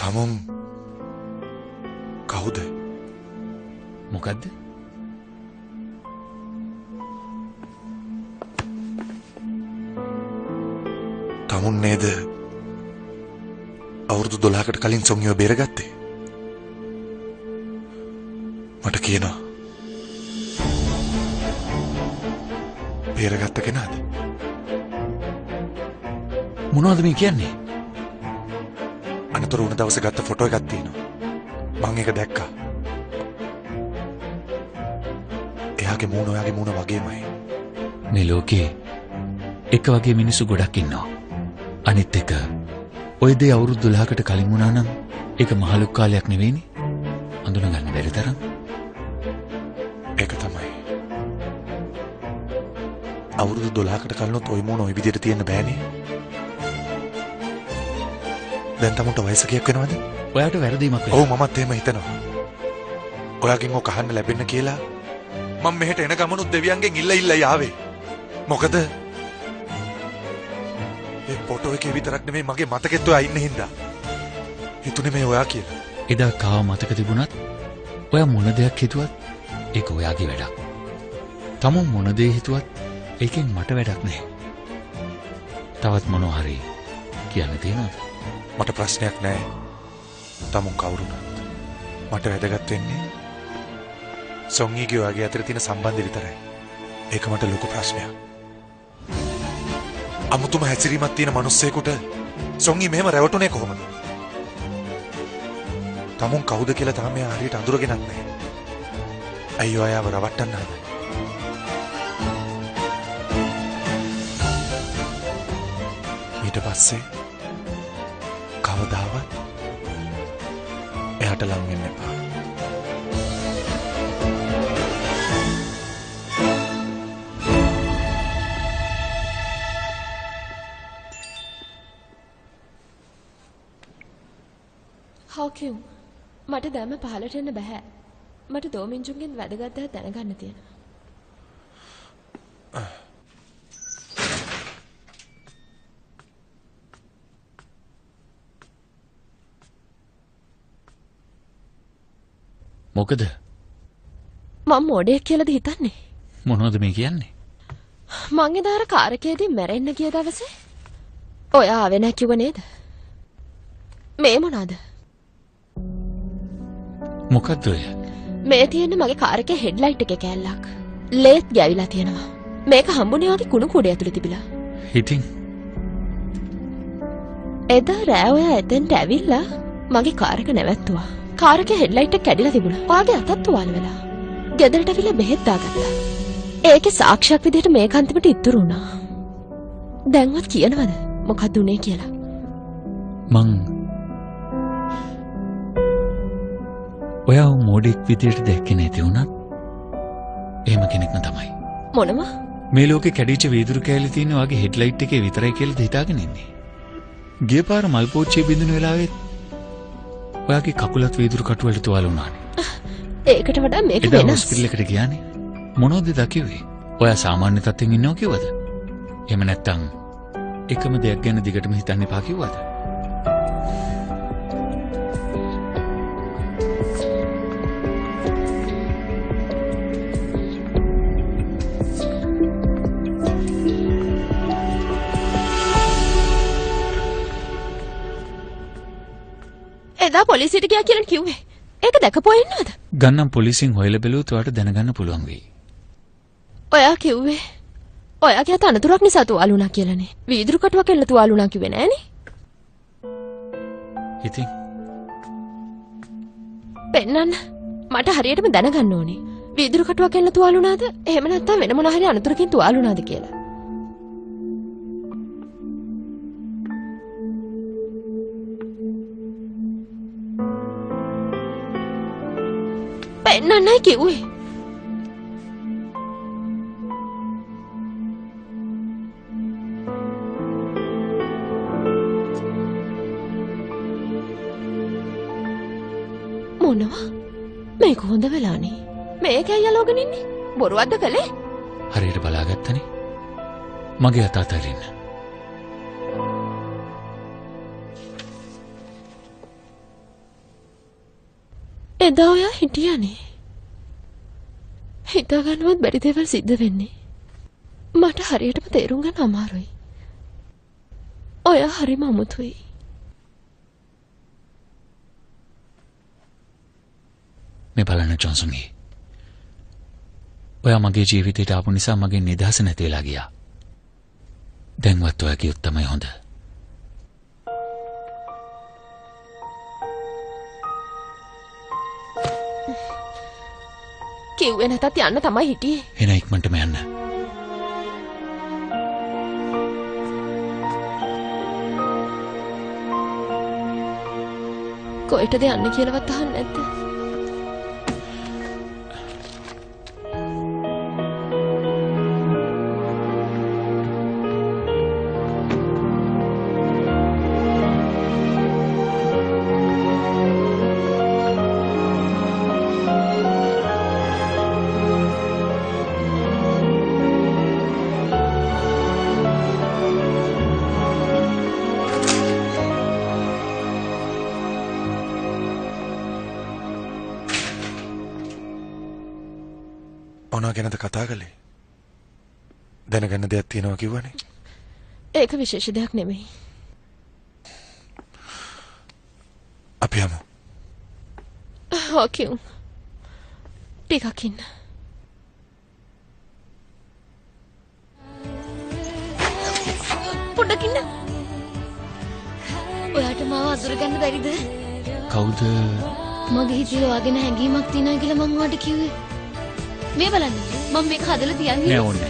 තමුන් කවුද? මොකද්ද? තමුන් නේද අවුරුදු 12කට කලින් සොංගිව බේරගත්තේ? මට කියනවා බේරගත්ත කෙනාද? මොනවද මේ කියන්නේ? අනතුරු වුණ දවසේ ගත්ත ෆොටෝ එකක් තියෙනවා. මම ඒක දැක්කා. එයාගේ මූණ ඔයාගේ මූණ වගේමයි. මේ ලෝකේ එක වගේ මිනිස්සු ගොඩක් ඉන්නවා. අනිත් එක ඔය දේ අවුරුදු 12කට කලින් වුණා නම් ඒක මහලුක් කාලයක් නෙවෙයිනේ. අඳුනගන්න බැරි තරම්. ඒක තමයි. අවුරුදු 12කට කලිනුත් ওই මූණ ওই විදිහට තියෙන්න බෑනේ. දැන් තමුන්ට වයස කීයක් වෙනවද? ඔයාට වැරදීමක් වෙනවා. ඔව් මමත් එහෙම හිතනවා. ඔයාගෙන් ඔක අහන්න ලැබෙන්න කියලා මම මෙහෙට එන ගමනුත් දෙවියන්ගෙන් ඉල්ල ආවේ. මොකද ඒ ෆොටෝ එකේ විතරක් නෙමෙයි මගේ මතකෙත් ඔයා ඉන්න හින්දා. හිතුනේ මේ ඔයා කියලා. එදා කාව මතක තිබුණත් ඔයා මොන දෙයක් හිතුවත් ඒක ඔයාගේ වැඩක්. තමුන් මොන දේ හිතුවත් ඒකෙන් මට වැඩක් නැහැ. තවත් මොනවා හරි කියන්න තියෙනවද? මට ප්‍රශ්නයක් නැහැ. තමුන් කවුරුනත් මට වැදගත් වෙන්නේ සොංගිගේ ඔයාගේ අතර තියෙන සම්බන්ධය විතරයි. ඒක මට ලොකු ප්‍රශ්නයක්. අමුතුම හැසිරීමක් තියෙන මිනිස්සෙකුට සොංගි මෙහෙම රැවටුනේ කොහොමද? තමුන් කවුද කියලා තාම එයා හරියට අඳුරගෙනත් නැහැ. අයියෝ අයව රවට්ටන්න හදන්නේ. ඊට පස්සේ කවදාවත් එයාට ලං වෙන්න එපා. හවකිව් මට දැම්ම පහලට එන්න බෑ. මට දෝමින්ජුන්ගෙන් වැදගත් දේ දැනගන්න තියෙනවා. මොකද? මම මොඩෙක් කියලාද හිතන්නේ? මොනවද මේ කියන්නේ? මං එදාර කාරකේදී මැරෙන්න ගිය දවසේ ඔයා ආවේ නැහැ කිව්ව නේද? මේ මොනවාද? මොකද්ද ඔය? මේ තියෙන්නේ මගේ කාර් එකේ හෙඩ්ලයිට් එකේ කෑල්ලක්. ලේත් ගෑවිලා තියෙනවා. මේක හම්බුනේ වගේ කුණු කුඩේ ඇතුලේ තිබිලා. ඉතින් එදා රෑ ඔයා එතෙන්ට ඇවිල්ලා මගේ කාර් එක නැවැත්තුවා. කාර් එකේ හෙඩ්ලයිට් එක කැඩිලා තිබුණා. ඔයාගේ අතත් තුවාල වෙලා. ගෙදරට ඇවිල්ලා බෙහෙත් දාගත්තා. ඒකේ සාක්ෂියක් විදිහට මේක අන්තිමට ඉතුරු වුණා. දැන්වත් කියනවද මොකක්ද උනේ කියලා? මං ඔයාව මොඩෙක් විදියට දැක්කේ නැති වුණත් එහෙම කෙනෙක්ම තමයි. මොනම? මේ ලෝකේ කැඩිච්ච වීදුරු කෑලි තියෙන වගේ හෙඩ්ලයිට් එකේ විතරයි කියලා හිතාගෙන ඉන්නේ. ගිය පාර මල් පෝච්චිය බින්දුන වෙලාවෙත් ඔයාගේ කකුලත් වීදුරු කටු වලට තුවාල වුණානේ. ඒකට වඩා මේක එදා වෙනස්. හොස්පිටල් එකට ගියානේ. මොනවද දකිව්වේ? ඔයා සාමාන්‍ය තත්ත්වෙන් ඉන්නව කිව්වද? එහෙම නැත්නම් එකම දෙයක් ගැන දිගටම හිතන්න එපා කිව්වද? එදා පොලිසියට ගියා කියලා කිව්වේ. ඒක දැකපුවා ඉන්නවද? ගන්නම් පොලිසියෙන් හොයලා බැලුවොත් ඔයාට දැනගන්න පුළුවන් වෙයි. ඔයා කිව්වේ ඔයාගේ අත අනතුරක් නිසා තුවාල වුණා කියලානේ. වීදුරු කටුවක් එල්ල තුවාල වුණා කිව්වේ නෑනේ. ඉතින් පෙන්නන්න. මට හරියටම දැනගන්න ඕනේ. වීදුරු කටුවක් එල්ල තුවාල වුණාද? එහෙම නැත්නම් වෙන මොන හරි අනතුරකින් තුවාල වුණාද කියලා. පෙන්නන්නයි කිව්වේ. මොනවා? මේක හොඳ වෙලානේ. මේක ඇයලෝගෙන ඉන්නේ. බොරුවක්ද කළේ? හරියට බලාගත්තනේ. මගේ අත අතරින්න. එදා ඔයා හිටියානේ. හිතා ගන්නවත් බැරි දේවල් සිද්ධ වෙන්නේ. මට හරියටම තේරුම් ගන්න අමාරුයි. ඔයා හරිම අමුතුයි. මේ බලන්න ජොන්සන්ගේ. ඔයා මගේ ජීවිතයට ආපු නිසා මගේ නිදහස නැති වෙලා ගියා. දැන්වත් ඔයා කියොත් තමයි හොඳ. කිව්වේ නැතත් යන්න තමයි හිටියේ. එන ඉක්මනටම යන්න. කොහෙටද යන්න කියලාවත් අහන්නේ නැද්ද? මොනවා ගැනද කතා කළේ? දැනගන්න දෙයක් තියෙනවා කිව්වනේ. ඒක විශේෂ දෙයක් නෙමෙයි. අපි යමු. ඔකියුම්. ටිකක් ඉන්න. පොඩ්ඩක් ඉන්න. ඔයාට මාව අඳුරගන්න බැරිද? කවුද? මගේ හිතේ ඔයාගෙන හැඟීමක් තියෙනවා කියලා මං ඔයාට කිව්වේ. මේ බලන්න මම මේක හදලා තියන්නේ නෑ ඕනේ.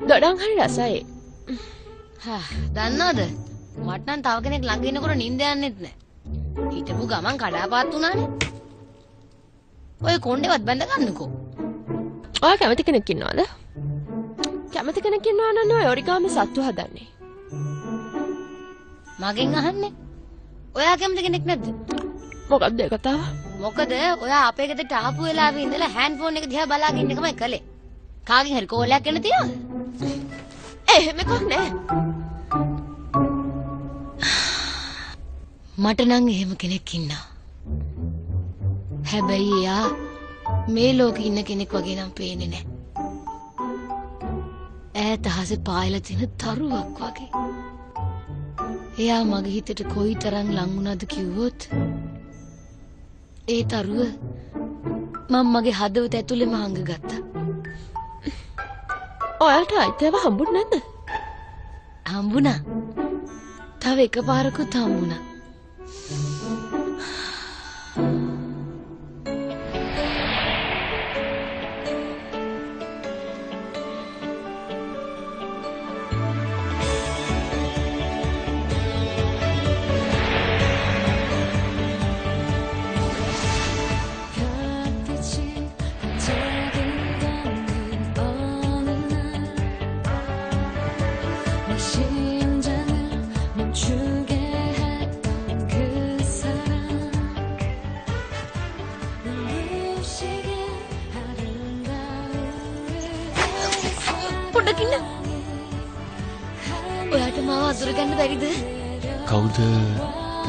දඩම් හරි රසයි. දන්නවද මට නම් තව කෙනෙක් ළඟ ඉන්නකොට නිින්ද යන්නෙත් නෑ. හිටපු ගමන් කඩාපාත් වුණානේ. ඔය කොණ්ඩේවත් බැඳ ගන්නකෝ. ඔයා කැමති කෙනෙක් ඉන්නවද? කැමති කෙනෙක් ඉන්නවා නම් ඔය ඔරිගාමි සත්තු හදන්නේ. මගෙන් අහන්නේ. ඔයා කැමති කෙනෙක් නැද්ද? මොකක්ද ඒ කතාව? මොකද ඔයා අපේ ගෙදරට ආපු වෙලාවේ ඉඳලා හෑන්ඩ් ෆෝන් එක දිහා බලාගෙන ඉන්න එකමයි කළේ. කාගෙන් හරි කෝලයක් එන්න තියනවද? එහෙම එකක් නෑ. මට නම් එහෙම කෙනෙක් ඉන්නවා. හැබැයි එයා මේ ලෝකේ ඉන්න කෙනෙක් වගේ නම් පේන්නේ නෑ. ඈත අහසේ පායලා තියෙන තරුවක් වගේ. එයා මගේ හිතට කොයිතරම් ලං වුණාද කිව්වොත් ඒ තරුව මම මගේ හදවත ඇතුළේම හංගගත්තා. ඔයාලට අයිතිව හම්බුනේ නැද්ද? හම්බුණා. තව එකපාරකුත් හම්බුණා. ඔයාට මාව අඳුරගන්න බැරිද? කවුද?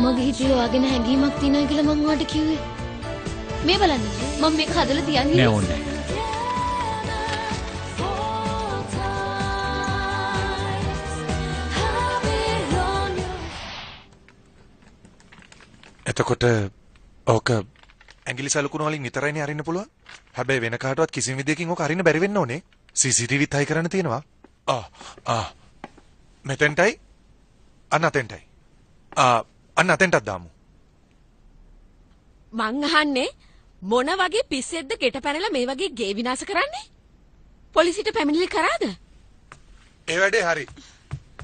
මගේ හිතේ ඔයාගෙන හැඟීමක් තියෙනවා කියලා මං ඔයාට කිව්වේ. මේ බලන්න මම මේක හදලා තියන්නේ. නෑ ඕනේ. එතකොට ඕක ඇඟිලි සලකුණු වලින් විතරයිනේ අරින්න පුළුවන්. හැබැයි වෙන කාටවත් කිසිම විදියකින් ඕක අරින්න බැරි වෙන්න ඕනේ. CCTV තයි කරන්න තියෙනවා. මෙතෙන්ටයි අන්න අතෙන්ටයි. අන්න අතෙන්ටත් දාමු. මං අහන්නේ මොන වගේ පිස්සෙද්ද ගෙට පැනලා මේ වගේ ගේ විනාශ කරන්නේ? පොලිසියට පැමිණිලි කරාද? ඒ වැඩේ හරි.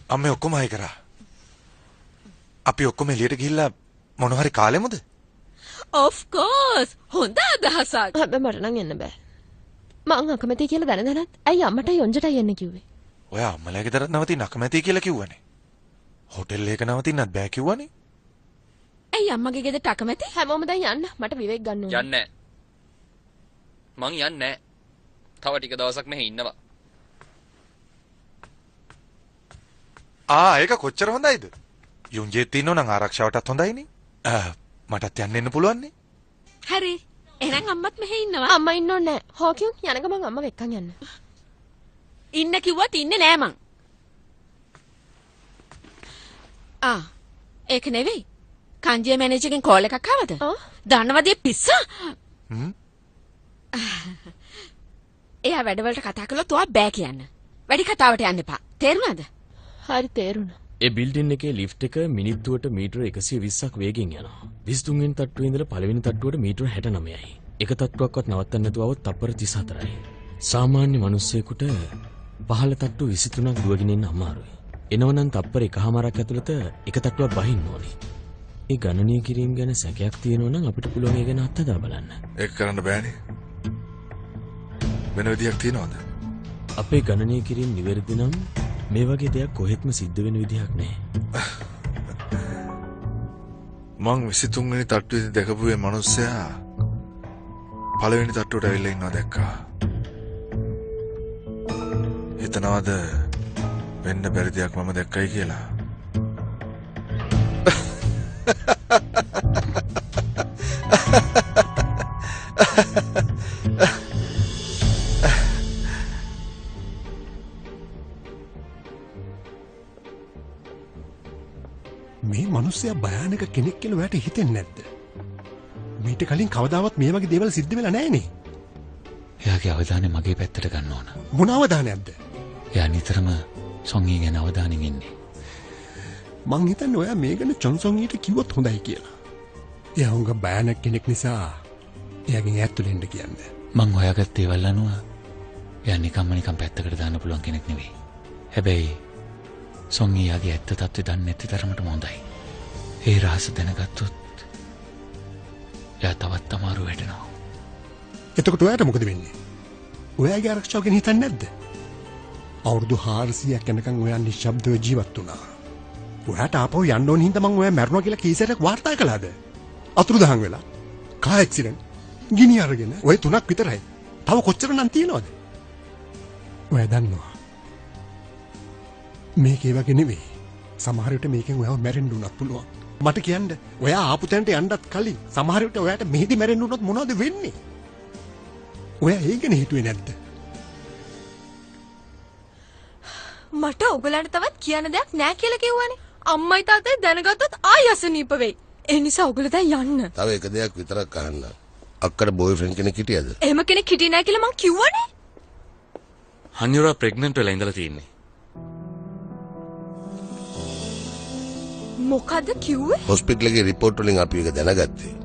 අම්මේ ඔක්කොම හයි කරා. අපි ඔක්කොම එළියට ගිහිල්ලා මොන හරි කාලෙමුද? of course හොඳ අදහසක්. හැබැයි මට නම් එන්න බෑ. මං අකමැති කියලා දැනනත් ඇයි අම්මට යොන්ජටයි එන්න කිව්වේ? ඔය අම්මලා ගෙදරත් නවතින්න අකමැති කියලා කිව්වනේ. හොටෙල් එක නවතින්නත් බෑ කිව්වනේ. ඇයි අම්මගේ ගෙදරට අකමැති? හැමෝම දැන් යන්න. මට විවේක ගන්න ඕනේ. යන්නේ මං යන්නේ තව ටික දවසක් මෙහෙ ඉන්නවා. ඒක කොච්චර හොඳයිද? යුන්ජේත් ඉන්නෝ නම් ආරක්ෂාවටත් හොඳයිනේ. මටත් යන්න එන්න පුළුවන් නේ. හරි. එහෙනම් අම්මත් මෙහෙ ඉන්නවා. අම්මා ඉන්නෝ නෑ. හොකියුන් යන ගමන් අම්මව එක්කන් යන්න. ඉන්න කිව්වත් ඉන්නේ නෑ මං. ඒක නෙවෙයි. කංජේ මැනේජර්ගෙන් කෝල් එකක් ආවද? දන්නවද පිස්සා? එයා වැඩවලට කතා කළොත් ඔයා බෑ කියන්න. වැඩි කතාවට යන්න එපා. තේරුණාද? හරි තේරුණා. ඒ බිල්ඩින් එකේ ලිෆ්ට් එක මිනිත්තුවට මීටර 120ක් වේගෙන් යනවා. 23 වෙනි තට්ටුවේ ඉඳලා පළවෙනි තට්ටුවට මීටර 69යි. එක තට්ටුවක්වත් නවත්තන්න නැතුව આવොත් තප්පර 34යි. සාමාන්‍ය මිනිස්සෙකුට පහළ තට්ටු 23ක් දුවගෙන ඉන්න අමාරුයි. එනවනම් තප්පර එකහමාරක් ඇතුළත එක තට්ටුවක් බහින්න ඕනේ. ඒ ගණනය කිරීම ගැන සැකයක් තියෙනවා නම් අපිට පුළුවන් ඒ ගැන අත්දැක බලන්න. ඒක කරන්න බෑනේ. වෙන විදියක් තියනවද? අපේ ගණනය කිරීම නිවැරදි නම් මේ වගේ දෙයක් කොහෙත්ම සිද්ධ වෙන විදිහක් නැහැ. මං 23 වෙනි තට්ටුවේදී දැකපු මේ මිනිස්සයා පළවෙනි තට්ටුවට ඇවිල්ලා ඉන්නවා දැක්කා. හිතනවාද වෙන්න බැරි දෙයක් මම දැක්කයි කියලා? මේ මිනිස්සයා භයානක කෙනෙක් කියලා ඔයාට හිතෙන්නේ නැද්ද? මීට කලින් කවදාවත් මේ වගේ දේවල් සිද්ධ වෙලා නැහැනේ. එයාගේ අවධානය මගේ පැත්තට ගන්න ඕන. මොන අවධානයක්ද? එයා නිතරම සොංගී ගැන අවධානයෙන් ඉන්නේ. මං හිතන්නේ ඔයා මේ ගැන චොන්සොන්ගීට කිව්වොත් හොඳයි කියලා. එයා උංග භයානක කෙනෙක් නිසා එයාගෙන් ඈත් වෙන්න කියන්නේ. මං හොයාගත්ත දේවල් අනුව එයා නිකන් පැත්තකට දාන්න පුළුවන් කෙනෙක් නෙවෙයි. හැබැයි සොංගී යාගේ ඇත්ත තත්ත්වය දන්නේ නැති තරමටම හොඳයි. ඒ රහස දැනගත්තොත් එයා තවත් අමාරු වෙටනවා. එතකොට ඔයාට මොකද වෙන්නේ? ඔයාගේ ආරක්ෂාව ගැන හිතන්නේ නැද්ද? අවුරුදු 400ක් යනකම් ඔයා නිශ්ශබ්දව ජීවත් වුණා. ඔයාට ආපහු යන්න ඕන හින්දා මං ඔයා මැරුණා කියලා කීසරයක් වාර්තා කළාද? අතුරුදහන් වෙලා. Car accident. ගිනි අරගෙන. ඔය 3ක් විතරයි. තව කොච්චර නම් තියෙනවද? ඔයා දන්නවා. මේක ඒ වගේ නෙවෙයි. සමහර විට මේකෙන් ඔයාව මැරෙන්න උනත් පුළුවන්. මට කියන්න ඔයා ආපු තැනට යන්නත් කලින් සමහර විට ඔයාට මෙහෙදි මැරෙන්න උනොත් මොනවද වෙන්නේ? ඔයා ඒ ගැන හිතුවේ නැද්ද? මට ඔයගලන්ට තවත් කියන්න දෙයක් නෑ කියලා කිව්වනේ. අම්මයි තාත්තයි දැනගත්තොත් ආයෙ අසනීප වෙයි. ඒ නිසා ඔයගොල්ලෝ දැන් යන්න. තව එක දෙයක් විතරක් අහන්න. අක්කට බෝයිෆ්‍රෙන්ඩ් කෙනෙක් හිටියද? එහෙම කෙනෙක් හිටියේ නෑ කියලා මං කිව්වනේ. හන්යුරා ප්‍රෙග්නන්ට් වෙලා ඉඳලා තියෙන්නේ. මොකද කිව්වේ? හොස්පිටල් එකේ රිපෝට් වලින් අපි ඒක දැනගත්තේ.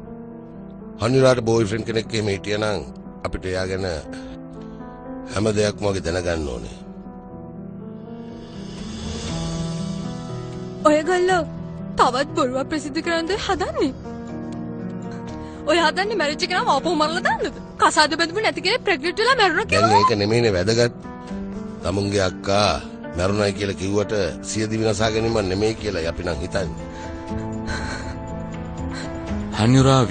හන්යුරාට බෝයිෆ්‍රෙන්ඩ් කෙනෙක් එහෙම හිටියනම් අපිට එයා ගැන හැම දෙයක්ම වගේ දැනගන්න ඕනේ. ඔයගොල්ලෝ තවත් බොරුවක් ප්‍රසිද්ධ කරන්න හදන්නේ. ඔය හදන්නේ මැරිජ් එක නම් ආපහු මරලා දාන්නද? කසාද බැඳපු නැති කෙනෙක් ප්‍රෙග්නන්ට් වෙලා මැරුණා කියලා. දැන් ඒක නෙමෙයිනේ වැදගත්. තමුන්ගේ අක්කා මැරුණයි කියලා කිව්වට සියදි විනාශා ගැනීම නෙමෙයි කියලා අපි නම් හිතන්නේ. හන්යුරා